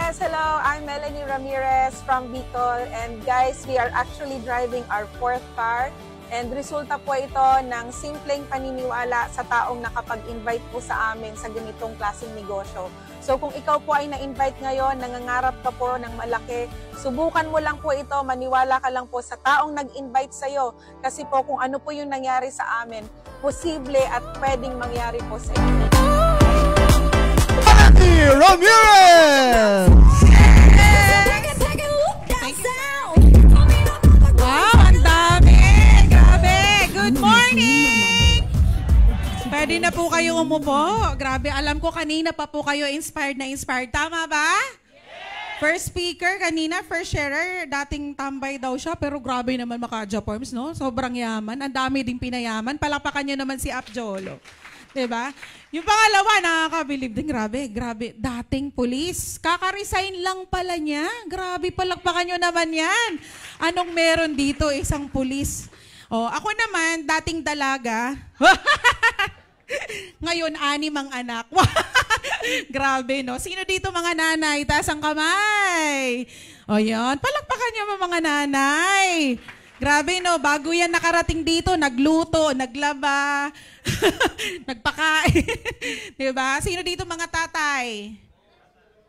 Yes, hello. I'm Melanie Ramirez from Bicol. And guys, we are actually driving our 4th car. And resulta po ito ng simpleng paniniwala sa taong nakapag-invite po sa amin sa ganitong klaseng negosyo. So kung ikaw po ay na-invite ngayon, nangangarap ka po ng malaki, subukan mo lang po ito, maniwala ka lang po sa taong nag-invite sa'yo. Kasi po kung ano po yung nangyari sa amin, posible at pwedeng mangyari po sa inyo. Ramirez! Wow, ang dami! Grabe! Good morning! Pwede na po kayo umupo. Grabe, alam ko kanina pa po kayo inspired na inspired. Tama ba? First speaker kanina, first sharer, dating tambay daw siya, pero grabe naman maka-Japorms, no? Sobrang yaman. Ang dami ding pinayaman. Palakpakan niyo naman si Apjolo. Diba? Yung pangalawa, nakakabilib din. Grabe, grabe. Dating pulis. Kaka-resign lang pala niya. Grabe, palakpakan nyo naman yan. Anong meron dito, isang pulis? Oh, ako naman, dating dalaga. Ngayon, 6 ang anak. Grabe, no? Sino dito mga nanay? Taas ang kamay. O yan, palakpakan nyo mga nanay. Grabe, no? Bago yan nakarating dito, nagluto, naglaba, nagpakain. Diba? Sino dito mga tatay?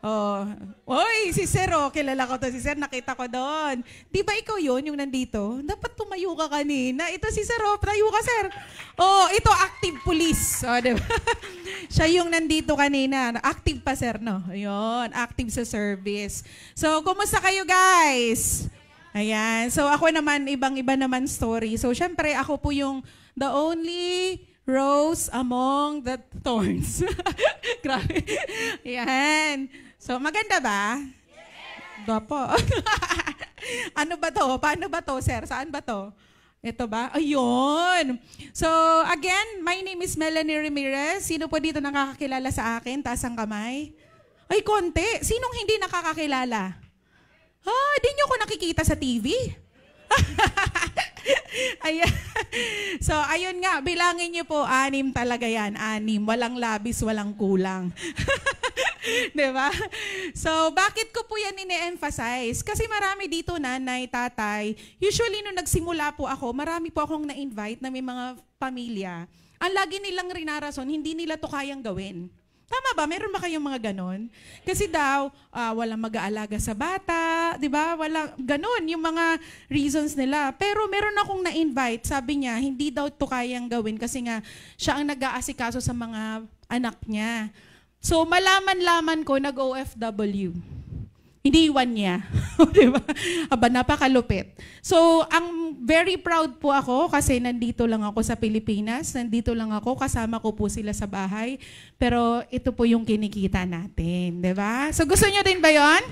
Oh. Oy, si Sir, oh. Kilala ko to. Si Sir, nakita ko doon. Di ba ikaw yun, yung nandito? Dapat tumayo ka kanina. Ito si Sir, oh. Tayo ka, Sir. Oh, ito, active police. Oh, diba? Siya yung nandito kanina. Active pa, Sir, no? Ayun, active sa service. So, kumusta kayo, guys? Ayan. So, ako naman, ibang-iba naman story. So, syempre, ako po yung the only rose among the thorns. Grabe. Ayan. So, maganda ba? Yes. Dapo. Ano ba to? Paano ba to, sir? Saan ba to? Ito ba? Ayun. So, again, my name is Melanie Ramirez. Sino po dito nakakakilala sa akin? Taas ang kamay. Ay, konti. Sinong hindi nakakakilala? Di niyo ko nakikita sa TV? Ayan. So, ayun nga, bilangin niyo po, 6 talaga yan. 6. Walang labis, walang kulang. Diba? So, bakit ko po yan ine-emphasize? Kasi marami dito, nanay, tatay. Usually, nung nagsimula po ako, marami po akong na-invite na may mga pamilya. Ang lagi nilang rinarason, hindi nila to kayang gawin. Tama ba? Meron ba kayong mga ganon? Kasi daw, walang mag-aalaga sa bata, di ba? Walang ganon, yung mga reasons nila. Pero meron akong na-invite, sabi niya, hindi daw to kayang gawin kasi nga, siya ang nag-aasikaso sa mga anak niya. So, malaman-laman ko, nag-OFW. Hindi iwan niya. Diba? Aba, napakalupit. So, ang very proud po ako kasi nandito lang ako sa Pilipinas. Nandito lang ako, kasama ko po sila sa bahay. Pero ito po yung kinikita natin. Diba? So, gusto nyo din ba yon?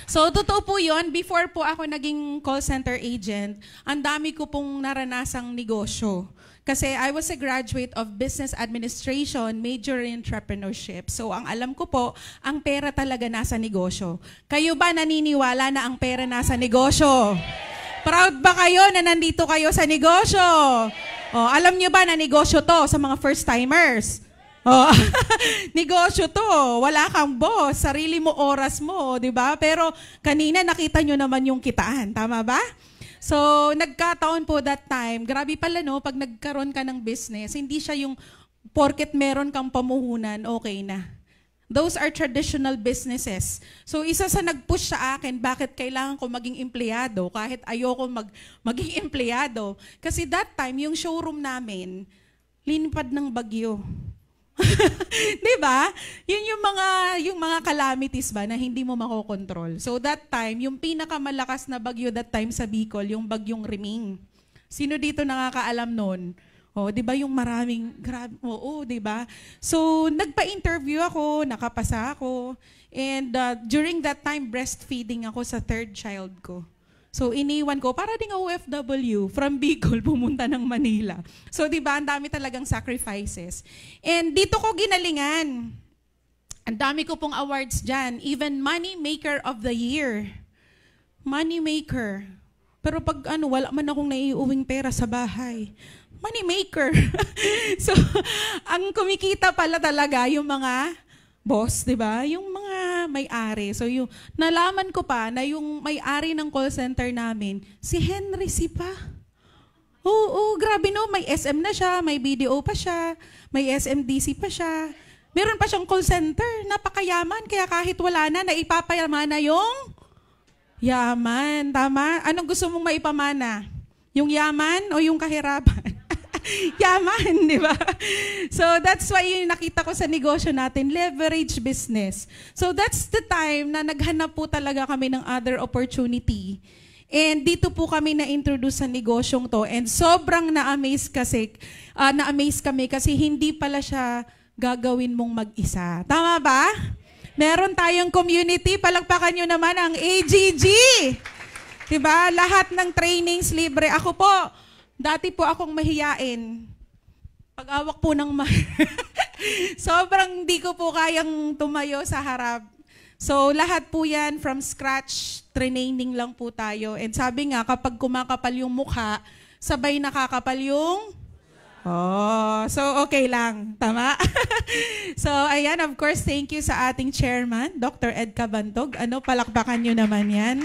So, totoo po yun. Before po ako naging call center agent, ang dami ko pong naranasang negosyo. Kasi I was a graduate of business administration, major in entrepreneurship. So ang alam ko po, ang pera talaga nasa negosyo. Kayo ba naniniwala na ang pera nasa negosyo? Proud ba kayo na nandito kayo sa negosyo? Oh, alam niyo ba na negosyo to sa mga first-timers? Oh, negosyo to. Wala kang boss. Sarili mo, oras mo. Diba? Pero kanina nakita nyo naman yung kitaan. Tama ba? So, nagkataon po that time, grabe pala no, pag nagkaroon ka ng business, hindi siya yung porket meron kang pamuhunan, okay na. Those are traditional businesses. So, isa sa nag-push sa akin, bakit kailangan ko maging empleyado, kahit ayoko maging empleyado. Kasi that time, yung showroom namin, linipad ng bagyo. Diba? Yun yung mga calamities ba na hindi mo makokontrol. So that time, yung pinakamalakas na bagyo that time sa Bicol, yung bagyong Riming. Sino dito nakakaalam nun? Oh, 'di ba yung maraming grabe, oo, 'di ba? So nagpa-interview ako, nakapasa ako. And during that time breastfeeding ako sa 3rd child ko. So, iniwan ko, para ding OFW, from Bicol, pumunta ng Manila. So, di ba, ang dami talagang sacrifices. And dito ko ginalingan. Ang dami ko pong awards dyan. Even Money Maker of the Year. Money Maker. Pero pag wala man akong naiuwing pera sa bahay. Money Maker. So, ang kumikita pala talaga yung mga boss, di ba? Yung mga may-ari. So yung nalaman ko pa na yung may-ari ng call center namin, si Henry Sipa. Oo, grabe no, may SM na siya, may BDO pa siya, may SMDC pa siya. Meron pa siyang call center, napakayaman, kaya kahit wala na, naipapayama na yung yaman. Tama? Anong gusto mong maipamana? Yung yaman o yung kahirapan? Yaman, di ba? So that's why yung nakita ko sa negosyo natin, leverage business. So that's the time na naghanap po talaga kami ng other opportunity. And dito po kami na-introduce sa negosyong to. And sobrang na-amaze kami kasi hindi pala siya gagawin mong mag-isa. Tama ba? Meron tayong community, palagpakan nyo naman ang AGG. Diba? Lahat ng trainings libre. Ako po, dati po akong mahiyain. Pag-awak po ng sobrang di ko po kayang tumayo sa harap. So lahat po yan from scratch, training lang po tayo. And sabi nga, kapag kumakapal yung mukha, sabay nakakapal yung so okay lang. Tama? So ayan, of course, thank you sa ating chairman, Dr. Ed Cabantog. Palakpakan nyo naman yan.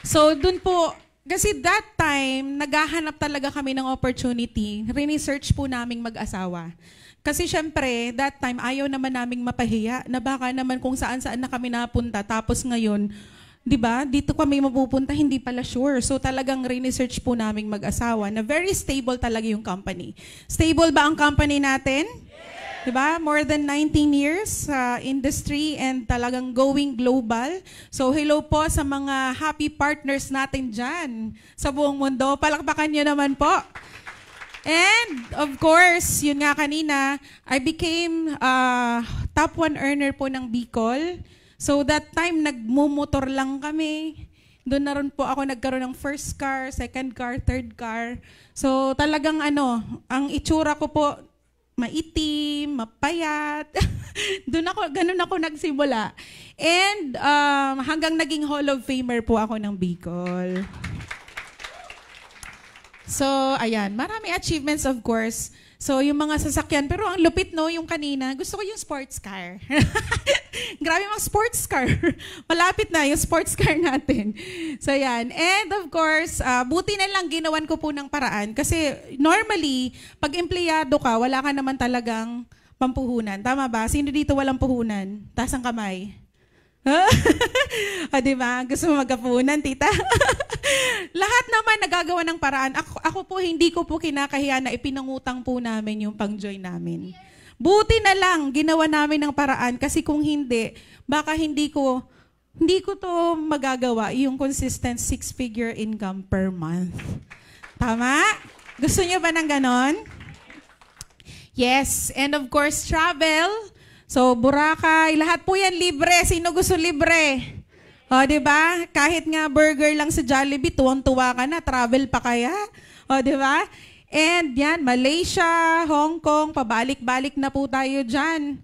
So dun po, kasi that time, naghahanap talaga kami ng opportunity. Research po naming mag-asawa. Kasi syempre, that time, ayaw naman naming mapahiya na baka naman kung saan-saan na kami napunta. Tapos ngayon, di ba, dito kami mapupunta, hindi pala sure. So talagang research po naming mag-asawa na very stable talaga yung company. Stable ba ang company natin? Diba? More than 19 years sa industry and talagang going global. So hello po sa mga happy partners natin dyan sa buong mundo. Palakpakan nyo naman po. And of course, yun nga kanina, I became top 1 earner po ng Bicol. So that time, nagmumotor lang kami. Doon na rin po ako nagkaroon ng first car, second car, third car. So talagang ang itsura ko po, maitim, mapayat. Ganun ako nagsimula. And hanggang naging Hall of Famer po ako ng Bicol. So, ayan, marami achievements of course. So, yung mga sasakyan, pero ang lupit no, yung kanina, gusto ko yung sports car. Grabe mga sports car. Malapit na yung sports car natin. So, yan. And of course, buti na lang ginawan ko po ng paraan. Kasi normally, pag empleyado ka, wala ka naman talagang pampuhunan. Tama ba? Sino dito walang puhunan? Taas ang kamay. Diba? Gusto mo magkapunan, tita? Lahat naman nagagawa ng paraan. Ako po, hindi ko po kinakahiya na ipinangutang po namin yung pang-join namin. Buti na lang, ginawa namin ng paraan kasi kung hindi, baka hindi ko to magagawa yung consistent 6-figure income per month. Tama? Gusto niyo ba ng ganon? Yes. And of course, travel. So, Boracay, lahat po yan libre. Sino gusto libre? O, diba? Kahit nga burger lang sa Jollibee, tuwang-tuwa ka na, travel pa kaya? O, diba? And yan, Malaysia, Hong Kong, pabalik-balik na po tayo dyan.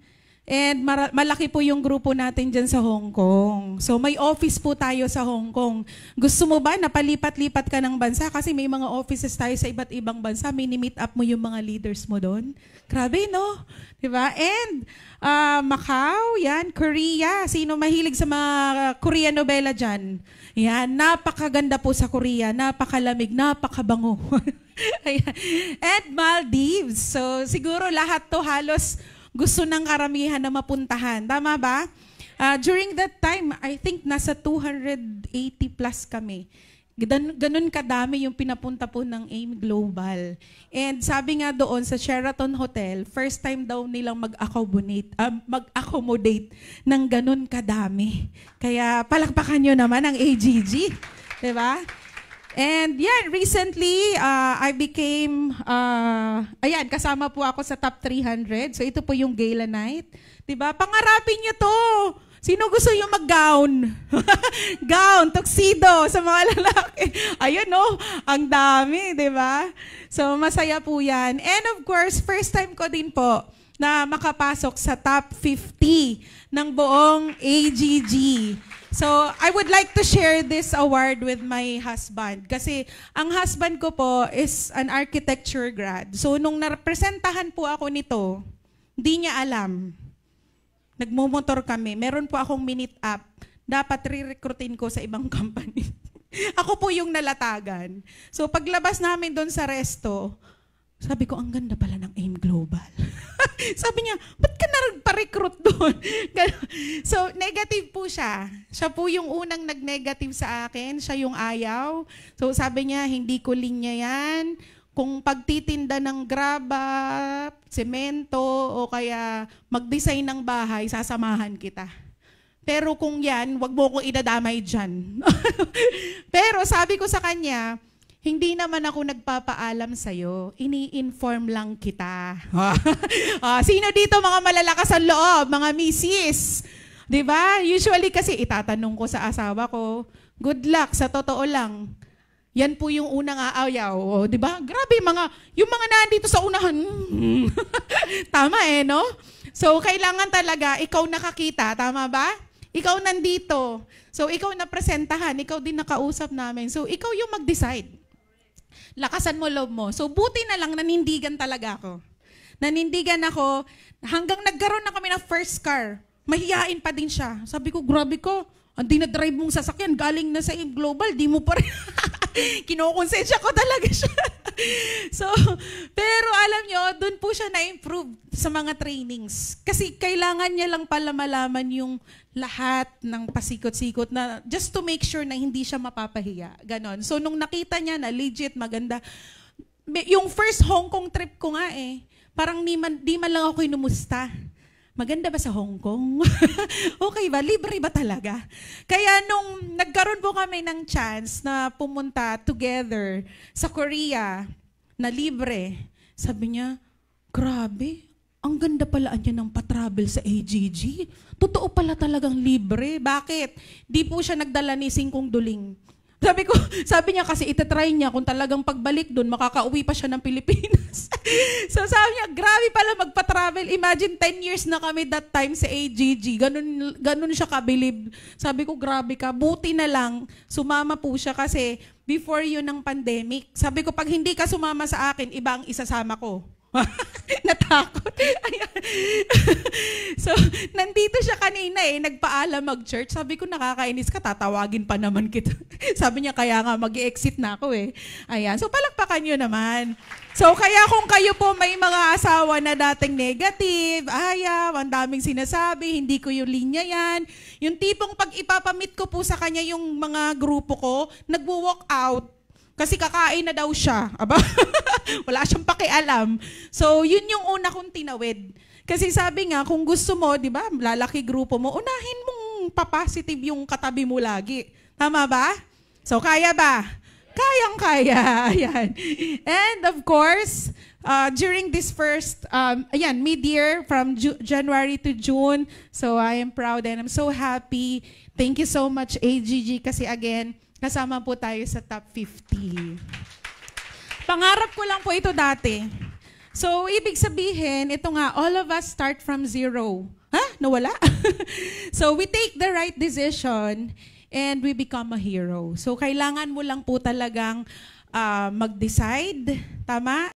And malaki po yung grupo natin dyan sa Hong Kong. So may office po tayo sa Hong Kong. Gusto mo ba na palipat-lipat ka ng bansa? Kasi may mga offices tayo sa iba't ibang bansa. Mini-meet up mo yung mga leaders mo doon. Grabe, no? Diba? And Macau, yan, Korea. Sino mahilig sa mga Korean novela dyan? Yan, napakaganda po sa Korea. Napakalamig, napakabango. And Maldives. So siguro lahat to halos gusto ng karamihan na mapuntahan. Tama ba? During that time, I think nasa 280 plus kami. Ganun kadami yung pinapunta po ng AIM Global. And sabi nga doon sa Sheraton Hotel, first time daw nilang mag-accommodate ng ganun kadami. Kaya palakpakan nyo naman ang AGG. Diba? And yan, recently, I became, kasama po ako sa top 300. So ito po yung gala night. Diba? Pangarapin nyo to. Sino gusto yung mag-gown? Gown, tuxedo sa mga lalaki. Ayun no, ang dami, diba? So masaya po yan. And of course, first time ko din po na makapasok sa top 50 ng buong AGG. So, I would like to share this award with my husband. Kasi, ang husband ko po is an architecture grad. So, nung narepresentahan po ako nito, hindi niya alam. nagmumotor kami, meron po akong minute up, dapat re-recruitin ko sa ibang company. Ako po yung nalatagan. So paglabas namin doon sa resto, sabi ko, ang ganda pala ng AIM Global. Sabi niya, ba't ka pa-recruit doon? So, negative po siya. Siya po yung unang nag-negative sa akin. Siya yung ayaw. So, sabi niya, hindi ko linya yan. Kung pagtitinda ng graba, semento, o kaya mag-design ng bahay, sasamahan kita. Pero kung yan, wag mo kong idadamay dyan. Pero sabi ko sa kanya, hindi naman ako nagpapaalam sa'yo. Ini-inform lang kita. Sino dito mga malalakas ang loob? Mga misis? Diba? Usually kasi itatanong ko sa asawa ko, good luck, sa totoo lang. Yan po yung unang aayaw. O, diba? Grabe, yung mga nandito sa unahan. Tama no? So, kailangan talaga, ikaw nakakita. Tama ba? Ikaw nandito. So, ikaw napresentahan. Ikaw din nakausap namin. So, ikaw yung mag-decide. Lakasan mo loob mo. So, buti na lang, nanindigan talaga ako. Nanindigan ako, hanggang nagkaroon na kami ng first car, mahihain pa din siya. Sabi ko, grabe ko, ang dinadrive mong sasakyan, galing na sa AIM Global, di mo pa rin. Kinokonsensya ko talaga siya. So, pero alam nyo, dun po siya na-improve sa mga trainings. Kasi kailangan niya lang pala malaman yung lahat ng pasikot-sikot na just to make sure na hindi siya mapapahiya. Ganon. So, nung nakita niya na legit, maganda, yung first Hong Kong trip ko nga parang di man lang ako inumusta. Maganda ba sa Hong Kong? Okay ba? Libre ba talaga? Kaya nung nagkaroon po kami ng chance na pumunta together sa Korea na libre, sabi niya, grabe, ang ganda pala niya ng pa-travel sa AGG. Totoo pala talagang libre. Bakit? Di po siya nagdala ni Singkong Duling. Sabi niya kasi itatry niya kung talagang pagbalik doon, makakauwi pa siya ng Pilipinas. So sabi niya, grabe pala magpa-travel. Imagine 10 years na kami that time sa AGG. Ganun siya kabilib. Sabi ko, grabe ka. Buti na lang, sumama po siya kasi before yun ng pandemic. Sabi ko, pag hindi ka sumama sa akin, iba ang isasama ko. Natakot. So, nandito siya kanina nagpaalam mag-church. Sabi ko, nakakainis ka, tatawagin pa naman kita. Sabi niya, kaya nga mag-exit na ako Ayan. So, palakpakan nyo naman. So, kaya kung kayo po may mga asawa na dating negative, ayaw, ang daming sinasabi, hindi ko yung linya yan. Yung tipong pag ipapamit ko po sa kanya yung mga grupo ko, nagwo-walk out. Kasi kakain na daw siya. Aba? Wala siyang pakialam. So, yun yung una kong tinawid. Kasi sabi nga, kung gusto mo, di ba, lalaki grupo mo, unahin mong pa-positive yung katabi mo lagi. Tama ba? So, kaya ba? Kayang-kaya. Ayan. And of course, during this first, mid-year from January to June, so I am proud and I'm so happy. Thank you so much, AGG, kasi again, kasama po tayo sa top 50. Pangarap ko lang po ito dati. So, ibig sabihin, ito nga, all of us start from zero. Nawala? So, we take the right decision and we become a hero. So, kailangan mo lang po talagang mag-decide. Tama?